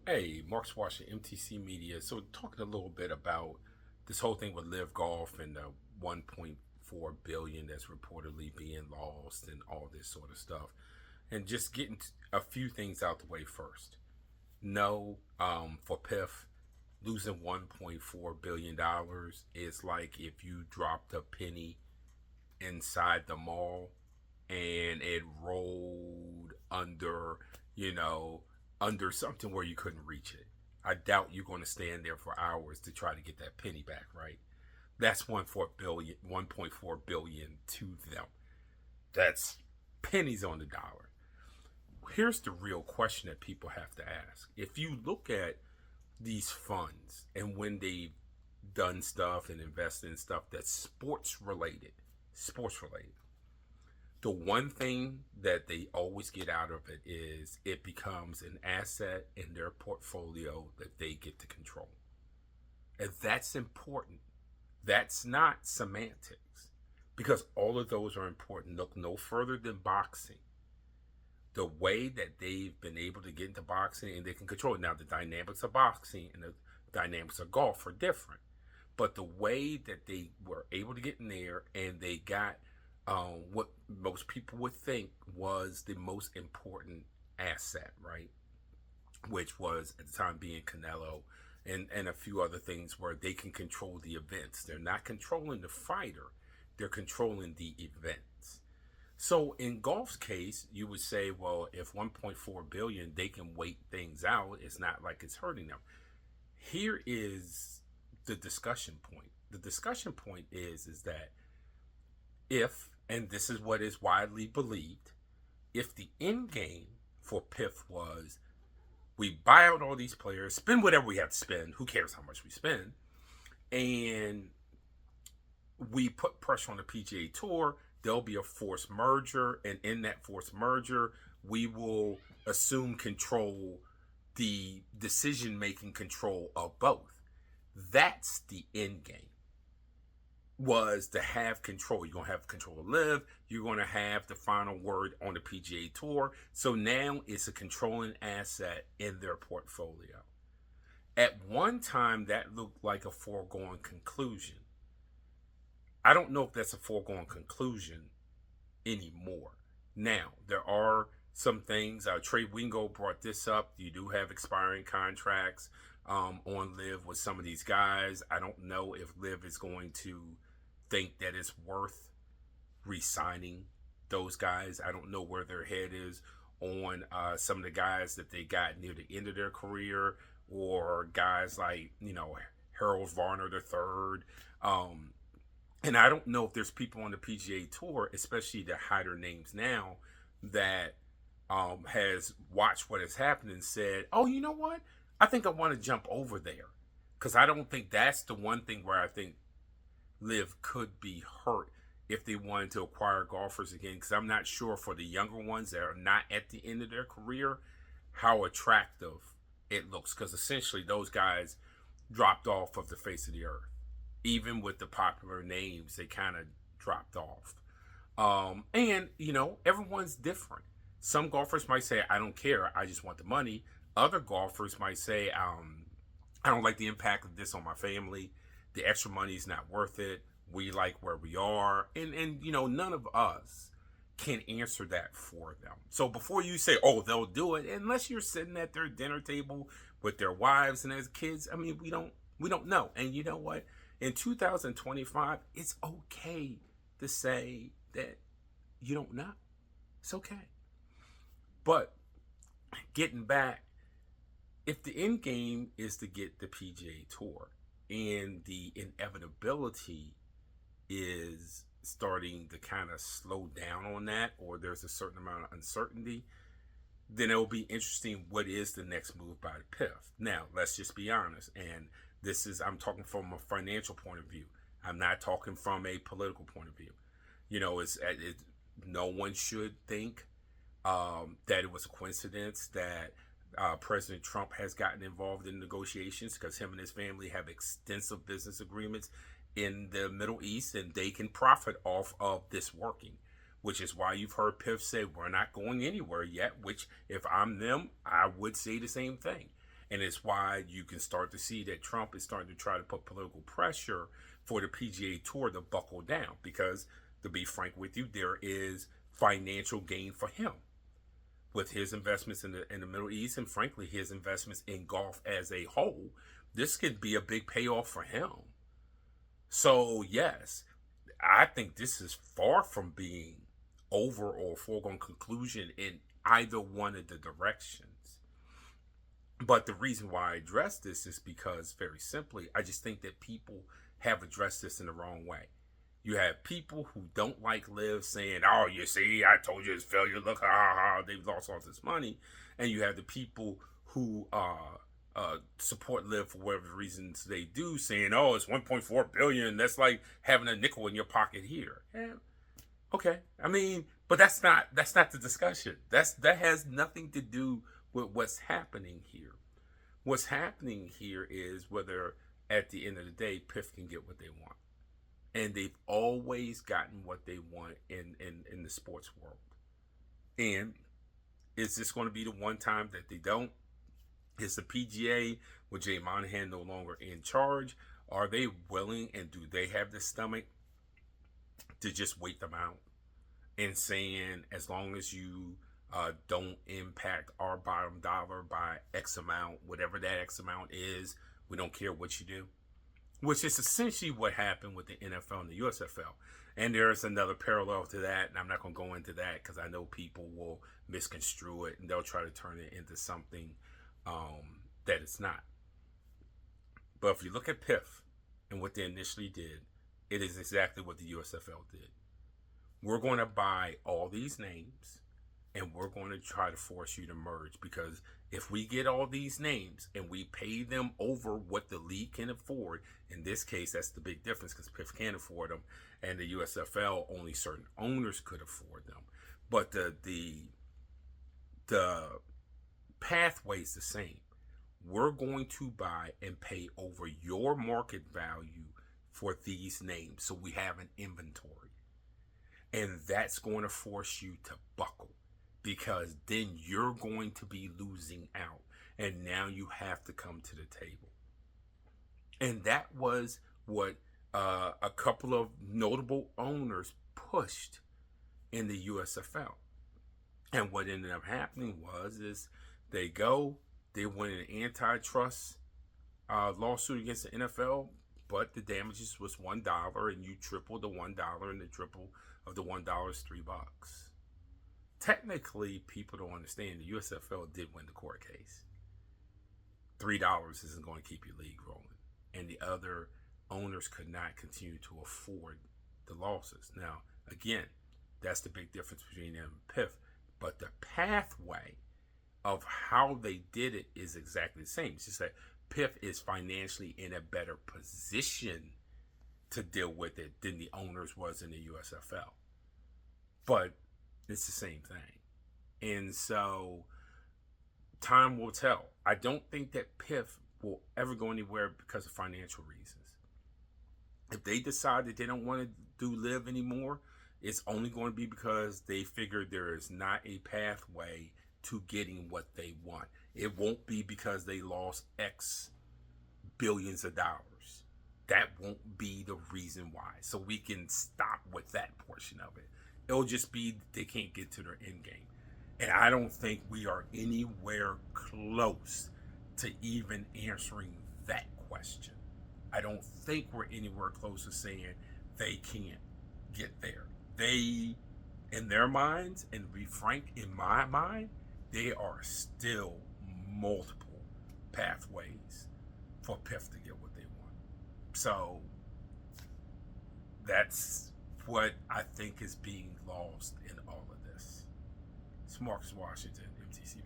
Hey, Mark's watching MTC Media. So, talking a little bit about this whole thing with Live Golf and the 1.4 billion that's reportedly being lost and all this sort of stuff, and just getting a few things out the way first. No, for PIF, losing 1.4 billion dollars is like if you dropped a penny inside the mall and it rolled under, you know, under something where you couldn't reach it. I doubt you're going to stand there for hours to try to get that penny back, right? That's 1.4 billion to them. That's pennies on the dollar. Here's the real question that people have to ask. If you look at these funds and when they've done stuff and invested in stuff that's sports related, the one thing that they always get out of it is it becomes an asset in their portfolio that they get to control. And that's important. That's not semantics because all of those are important. Look no further than boxing. The way that they've been able to get into boxing and they can control it. Now, the dynamics of boxing and the dynamics of golf are different. But the way that they were able to get in there and they got what most people would think was the most important asset, right? Which was at the time being Canelo and a few other things where they can control the events. They're not controlling the fighter, they're controlling the events. So in golf's case, you would say, well, if 1.4 billion, they can wait things out. It's not like it's hurting them. Here is the discussion point. The discussion point is that if, and this is what is widely believed, if the end game for PIF was we buy out all these players, spend whatever we have to spend, who cares how much we spend, and we put pressure on the PGA Tour, there'll be a forced merger, and in that forced merger, we will assume control, the decision-making control of both. That's the end game, was to have control. You're going to have control of LIV. You're going to have the final word on the PGA Tour. So now it's a controlling asset in their portfolio. At one time, that looked like a foregone conclusion. I don't know if that's a foregone conclusion anymore. Now, there are some things. Trey Wingo brought this up. You do have expiring contracts on LIV with some of these guys. I don't know if LIV is going to think that it's worth re-signing those guys. I don't know where their head is on some of the guys that they got near the end of their career, or guys like, Harold Varner III. And I don't know if there's people on the PGA Tour, especially the higher names now, that has watched what has happened and said, oh, you know what? I think I want to jump over there. Because I don't think that's the one thing where I think LIV could be hurt if they wanted to acquire golfers again. Because I'm not sure for the younger ones that are not at the end of their career how attractive it looks. Because essentially those guys dropped off of the face of the earth. Even with the popular names, they kind of dropped off. And, everyone's different. Some golfers might say, I don't care, I just want the money. Other golfers might say, I don't like the impact of this on my family. The extra money is not worth it. We like where we are. And none of us can answer that for them. So before you say, oh, they'll do it, unless you're sitting at their dinner table with their wives and as kids, we don't know. And you know what? In 2025, it's okay to say that you don't know. It's okay. But getting back, if the end game is to get the PGA Tour and the inevitability is starting to kind of slow down on that, or there's a certain amount of uncertainty, then it will be interesting what is the next move by the PIF. Now, let's just be honest, and I'm talking from a financial point of view. I'm not talking from a political point of view. No one should think that it was a coincidence that President Trump has gotten involved in negotiations, because him and his family have extensive business agreements in the Middle East, and they can profit off of this working, which is why you've heard PIF say, we're not going anywhere yet, which if I'm them, I would say the same thing. And it's why you can start to see that Trump is starting to try to put political pressure for the PGA Tour to buckle down. Because, to be frank with you, there is financial gain for him with his investments in the Middle East, and frankly, his investments in golf as a whole. This could be a big payoff for him. So, yes, I think this is far from being over or foregone conclusion in either one of the directions. But the reason why I address this is because, very simply, I just think that people have addressed this in the wrong way. You have people who don't like LIV saying, "Oh, you see, I told you it's failure. Look, they've lost all this money." And you have the people who support LIV for whatever reasons they do, saying, "Oh, it's 1.4 billion. That's like having a nickel in your pocket here." Yeah, okay, I mean, but that's not the discussion. That has nothing to do with what's happening here. What's happening here is whether at the end of the day, PIF can get what they want. And they've always gotten what they want in the sports world. And is this going to be the one time that they don't? Is the PGA with Jay Monahan no longer in charge? Are they willing, and do they have the stomach to just wait them out and saying, as long as you don't impact our bottom dollar by X amount, whatever that X amount is, we don't care what you do? Which is essentially what happened with the NFL and the USFL. And there's another parallel to that, and I'm not going to go into that because I know people will misconstrue it and they'll try to turn it into something that it's not. But if you look at PIF and what they initially did, it is exactly what the USFL did. We're going to buy all these names and we're going to try to force you to merge, because if we get all these names and we pay them over what the league can afford, in this case, that's the big difference, because PIF can't afford them and the USFL, only certain owners could afford them. But the pathway is the same. We're going to buy and pay over your market value for these names, so we have an inventory. And that's going to force you to buckle, because then you're going to be losing out. And now you have to come to the table. And that was what a couple of notable owners pushed in the USFL. And what ended up happening is they win an antitrust lawsuit against the NFL, but the damages was $1, and you triple the $1, and the triple of the $1 is $3. Technically, people don't understand the USFL did win the court case. $3 isn't going to keep your league rolling, and the other owners could not continue to afford the losses. Now, again, that's the big difference between them and PIF. But the pathway of how they did it is exactly the same. It's just that PIF is financially in a better position to deal with it than the owners was in the USFL. But it's the same thing. And so time will tell. I don't think that PIF will ever go anywhere because of financial reasons. If they decide that they don't want to do LIV anymore, it's only going to be because they figure there is not a pathway to getting what they want. It won't be because they lost X billions of dollars. That won't be the reason why. So we can stop with that portion of it. It'll just be they can't get to their end game. And I don't think we are anywhere close to even answering that question. I don't think we're anywhere close to saying they can't get there. They, in their minds, and to be frank, in my mind, there are still multiple pathways for PIF to get what they want. So that's what I think is being lost in all of this. It's Marcus Washington, MTCB.